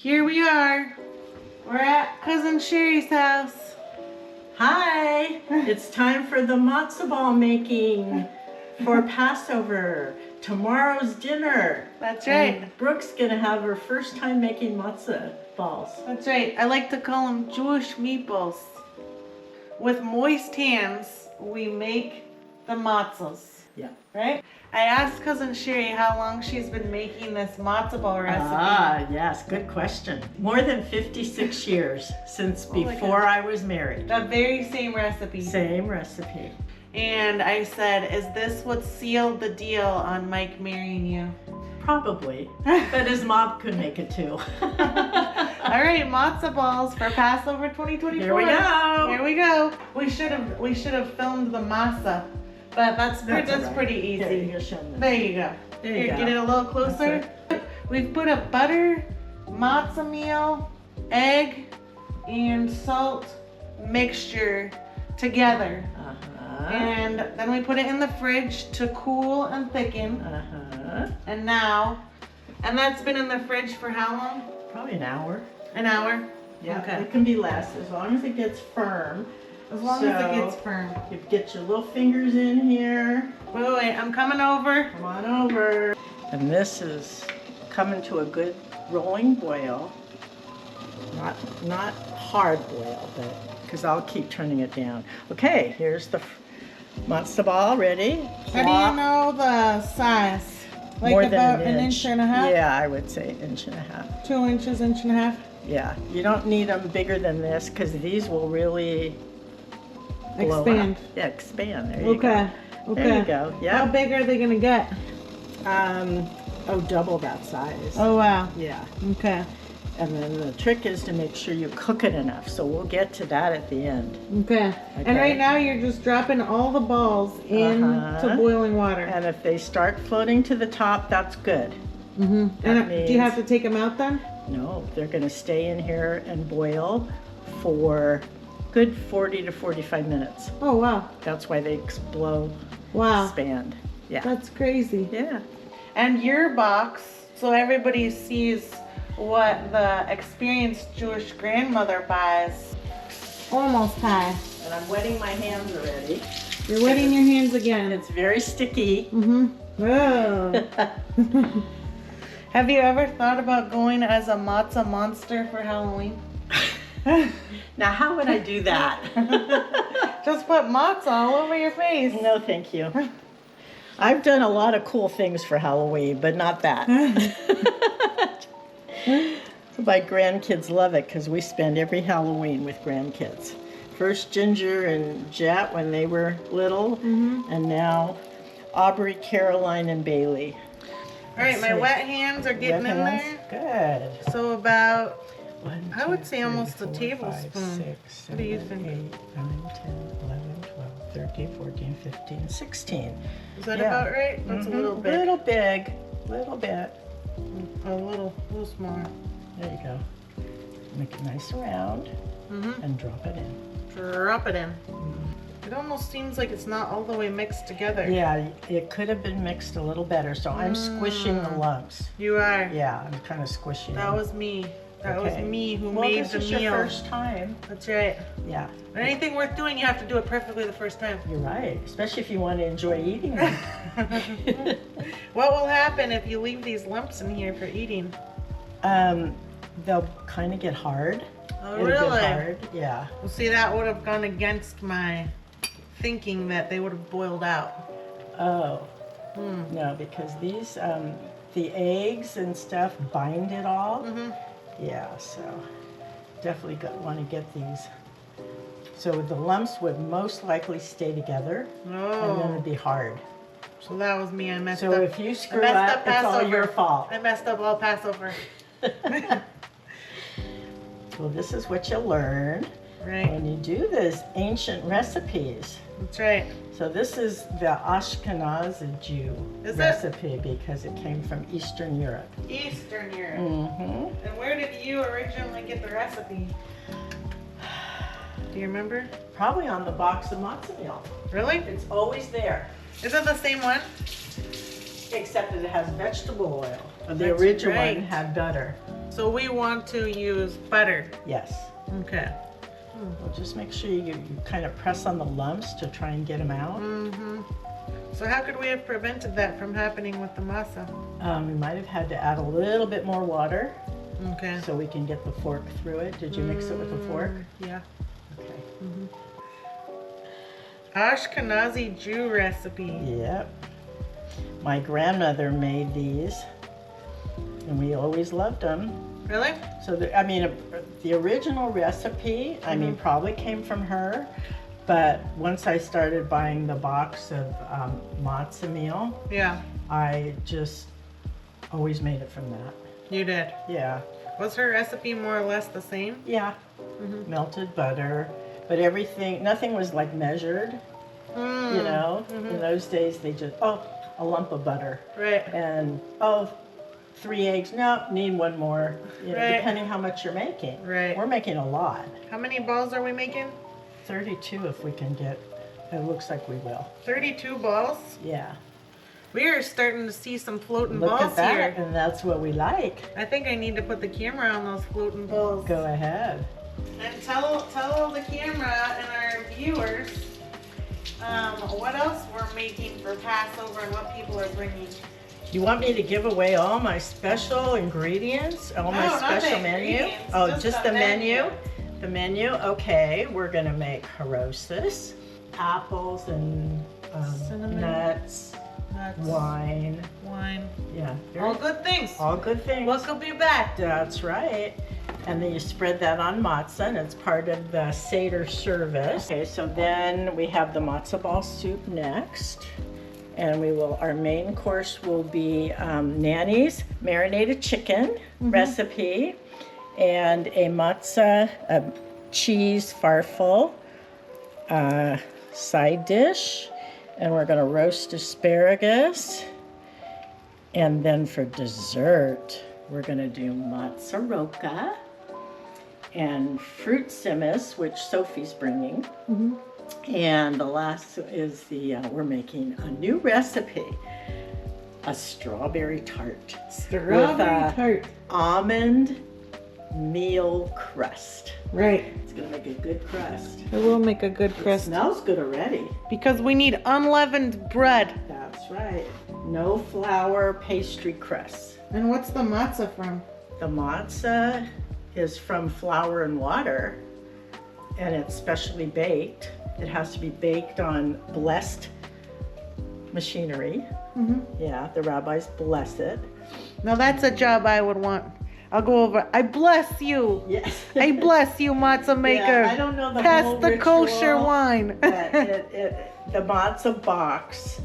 Here we are. We're at Cousin Sharie's house. Hi! It's time for the Matza Ball making for Passover. Tomorrow's dinner. That's right. And Brooke's gonna have her first time making matzo balls. That's right. I like to call them Jewish meatballs. With moist hands, we make the matzos. Yeah. Right? I asked Cousin Sharie how long she's been making this matza ball recipe. Ah, yes, good question. More than 56 years since before I was married. The very same recipe. Same recipe. And I said, is this what sealed the deal on Mike marrying you? Probably, but his mom could make it too. All right, matzo balls for Passover 2024. Here we go. Here we go. We should have filmed the masa, but that's pretty easy. There you go, show them. There you go. There you Here, go. get it a little closer. We've put a butter, matzo meal, egg, and salt mixture together. And then we put it in the fridge to cool and thicken. And that's been in the fridge for how long? Probably an hour. An hour? Yeah, Okay. it can be less as long as it gets firm. As long as it gets firm. You get your little fingers in here. Wait, I'm coming over. Come on over. And this is coming to a good rolling boil. Not hard boil, but because I'll keep turning it down. Okay, here's the matzo ball ready. How do you know the size? Like More about than an inch and a half? Yeah, I would say inch and a half. 2 inches, inch and a half? Yeah, you don't need them bigger than this because these will really blow Expand. up. Yeah, expand. There you go. Okay. There you go. Yeah. How big are they gonna get? Double that size. Oh wow. Yeah. Okay. And then the trick is to make sure you cook it enough. So we'll get to that at the end. Okay. And Okay. right now you're just dropping all the balls into boiling water. And if they start floating to the top, that's good. Mm-hmm. And means- do you have to take them out then? No, they're going to stay in here and boil for good 40 to 45 minutes. Oh wow. That's why they explode, Wow. expand. Yeah. That's crazy. Yeah. And your box, so everybody sees what the experienced Jewish grandmother buys. Almost time. And I'm wetting my hands already. You're wetting your hands again. It's very sticky. Mm-hmm. Oh. Have you ever thought about going as a matzah monster for Halloween? Now, how would I do that? Just put matzah all over your face. No, thank you. I've done a lot of cool things for Halloween, but not that. My grandkids love it because we spend every Halloween with grandkids. First Ginger and Jet when they were little, and now Aubrey, Caroline, and Bailey. All right, my wet hands are getting in there. Good. So about, 1, I would say 2, 3, almost a 4, tablespoon. 5, 6, What do you 7, think? 8, 9, 10, 11, 12, 13, 14, 15, 16. Is that about right? That's a little bit. Little big. Little bit. A little smaller. There you go. Make it nice and round and drop it in. Drop it in. It almost seems like it's not all the way mixed together. Yeah, it could have been mixed a little better, so I'm squishing the lumps. You are. Yeah, I'm kind of squishing That them. was me. That Okay. was me who Well, made this the is meal. your first time. That's right. Yeah, But anything worth doing, you have to do it perfectly the first time. you're right, especially if you want to enjoy eating them. What will happen if you leave these lumps in here for eating? They'll kind of get hard. Oh, It'll really? get hard, yeah. Well, see, that would have gone against my thinking that they would have boiled out. Oh, no, because these, the eggs and stuff bind it all. Yeah, so definitely want to get these. So the lumps would most likely stay together, and then it'd be hard. So that was me. I messed up. So if you screw I messed up, it's all Passover. your fault. I messed up all Passover. Well, this is what you learn Right. when you do this ancient recipes. That's right. So this is the Ashkenazi Jew Is it? recipe because it came from Eastern Europe. Eastern Europe. Mm-hmm. And where did you originally get the recipe? Do you remember? Probably on the box of matzo meal. Really? It's always there, Is it the same one? except that it has vegetable oil. The That's original right. one had butter. So we want to use butter. Yes. Okay. Well, just make sure you kind of press on the lumps to try and get them out. So how could we have prevented that from happening with the masa? We might have had to add a little bit more water Okay. so we can get the fork through it. Did you mix it with a fork? Yeah. Okay. Ashkenazi Jew recipe. Yep. My grandmother made these, and we always loved them. Really? So, the original recipe, probably came from her, but once I started buying the box of matzo meal, Yeah. I just always made it from that. You did. Yeah. Was her recipe more or less the same? Yeah. Melted butter, but nothing was like measured, you know? In those days, they just, a lump of butter. Right. And, 3 eggs. No, need one more. Depending how much you're making. Right. We're making a lot. How many balls are we making? 32 if we can get. It looks like we will. 32 balls? Yeah. We are starting to see some floating Look balls at that, here. and that's what we like. I think I need to put the camera on those floating balls. Go ahead. And tell the camera and our viewers what else we're making for Passover and what people are bringing. You want me to give away all my special ingredients? All my No, not the special menu? ingredients, Oh, just just the the menu? menu. The menu? Okay, we're gonna make harosis, apples and Cinnamon. nuts, Nuts, wine. wine. Yeah, All good things. all good things. What could be bad? That's right. And then you spread that on matzah, and it's part of the Seder service. Okay, so then we have the Matza Ball soup next. And our main course will be Nanny's marinated chicken recipe and a matzah cheese farfel side dish. And we're gonna roast asparagus. And then for dessert, we're gonna do mozzarella and fruit simas, which Sophie's bringing. And the last is we're making a new recipe, a strawberry tart. Strawberry tart. Almond meal crust. Right. It's gonna make a good crust. It will make a good It crust. smells good already. Because we need unleavened bread. That's right. No flour pastry crust. And what's the matzah from? The matzah is from flour and water, and it's specially baked. It has to be baked on blessed machinery. Yeah, the rabbis bless it. Now that's a job I would want. I'll go over. I bless you. Yes. I bless you, matzah maker. Yeah, I don't know the Pass whole the kosher ritual, wine. but the matzah box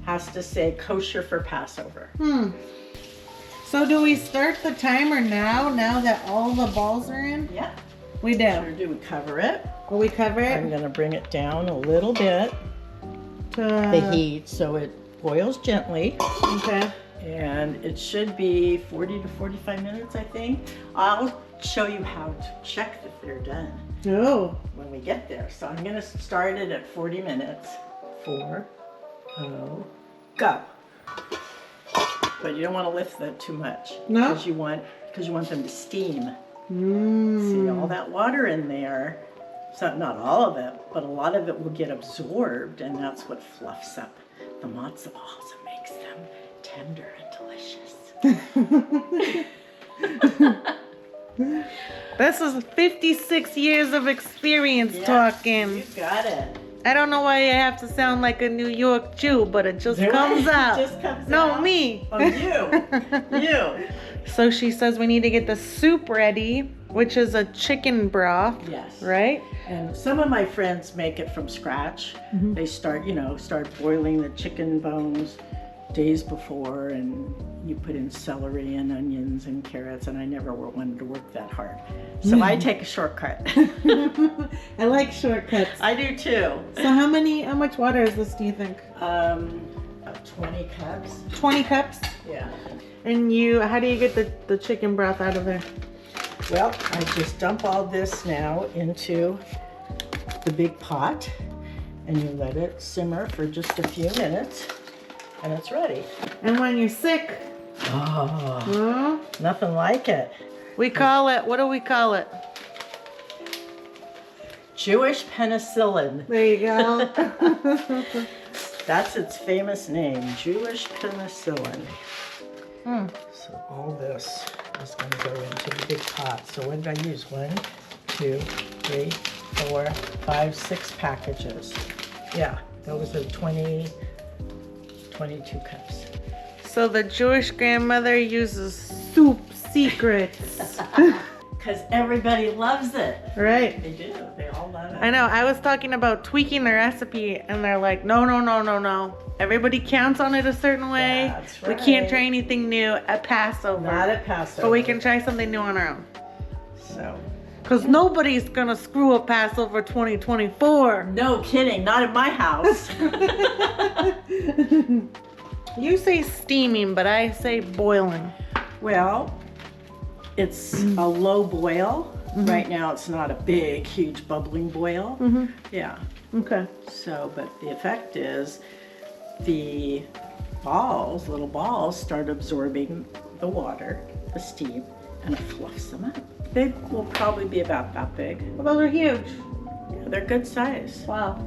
has to say kosher for Passover. So do we start the timer now that all the balls are in? Yeah. We do. Or do we cover it? Will we cover I'm it? gonna bring it down a little bit, To, the heat, so it boils gently. Okay. And it should be 40 to 45 minutes, I think. I'll show you how to check if they're done Oh. when we get there. So I'm gonna start it at 40 minutes. 4, go. But you don't want to lift that too much. No? Because you want them to steam. Mm. See all that water in there. So not all of it, but a lot of it will get absorbed, and that's what fluffs up the matzo balls and makes them tender and delicious. This is 56 years of experience talking. You got it. I don't know why I have to sound like a New York Jew, but it just Really? comes out. It just comes no, out? me. Oh, you. So she says we need to get the soup ready, which is a chicken broth. Yes. Right? And some of my friends make it from scratch. They start boiling the chicken bones days before, and you put in celery and onions and carrots, and I never wanted to work that hard. So I take a shortcut. I like shortcuts. I do too. So how much water is this, do you think? About 20 cups. 20 cups? Yeah. And how do you get the chicken broth out of there? Well, I just dump all this now into the big pot, and you let it simmer for just a few minutes, and it's ready. And when you're sick, Oh, nothing like it. We call it, what do we call it? Jewish penicillin. There you go. That's its famous name, Jewish penicillin. So all this is going to go into the big pot. So what did I use? 1, 2, 3, 4, 5, 6 packages. Yeah, those are 22 cups. So the Jewish grandmother uses soup secrets. Because everybody loves it. Right. They do. They all love it. I know. I was talking about tweaking the recipe, and they're like, no, no, no, no, no. Everybody counts on it a certain way. That's We can't right. try anything new at Passover. Not at Passover. But we can try something new on our own. So. Because nobody's going to screw up Passover 2024. No kidding. Not at my house. You say steaming, but I say boiling. Well, it's a low boil. Right now it's not a big, huge bubbling boil. Yeah. Okay. So, but the effect is the balls, little balls, start absorbing the water, the steam, and it fluffs them up. They will probably be about that big. Well, those are huge. Yeah, they're good size. Wow.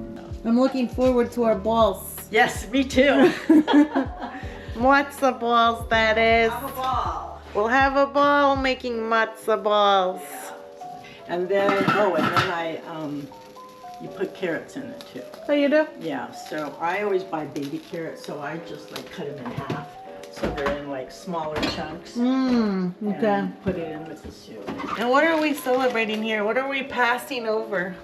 I'm looking forward to our balls. Yes, me too. Matza balls, that is. Have a ball. We'll have a ball making matza balls. And then, you put carrots in it too. Oh, you do? Yeah, so I always buy baby carrots, so I just like cut them in half. So they're in like smaller chunks. Okay. And put it in with the soup. And what are we celebrating here? What are we passing over?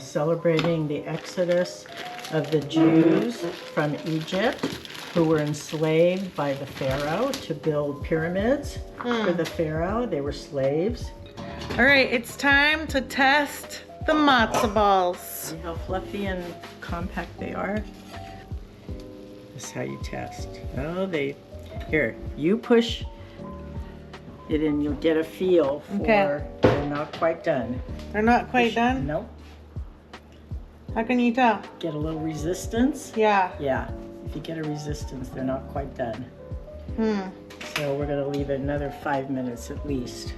Celebrating the exodus of the Jews from Egypt who were enslaved by the Pharaoh to build pyramids for the Pharaoh. They were slaves. All right, it's time to test the matzo balls. See how fluffy and compact they are? This is how you test. Oh, here, you push it and you'll get a feel for they're not quite done. They're not quite done? Nope. How can you tell? Get a little resistance. Yeah. Yeah, if you get a resistance, they're not quite done. So we're gonna leave it another 5 minutes at least.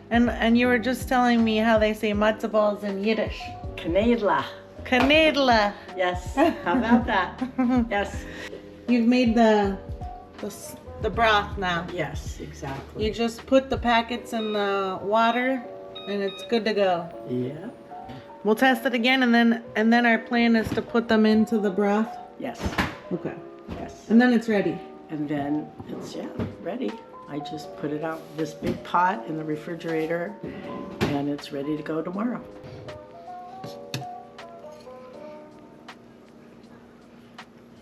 And you were just telling me how they say matzo balls in Yiddish. Knedla. Knedla. Yes, how about that? Yes. You've made the broth now. Yes, exactly. You just put the packets in the water and it's good to go. Yeah. We'll test it again and then our plan is to put them into the broth. Yes. Okay. Yes. And then it's ready. And then it's, ready. I just put it out this big pot in the refrigerator and it's ready to go tomorrow.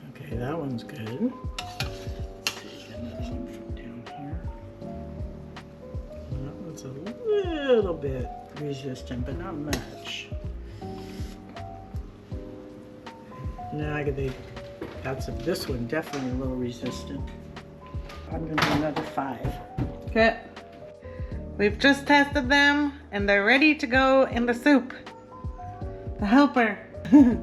Okay, that one's good. Let's see, another one from down here. That one's a little bit resistant, but not much. Now this one definitely a little resistant. I'm gonna do another 5. Okay. We've just tested them and they're ready to go in the soup. The helper. Do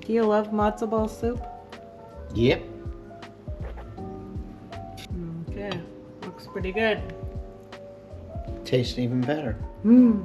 you love matzo ball soup? Yep. Okay. Looks pretty good. Tastes even better. Mmm.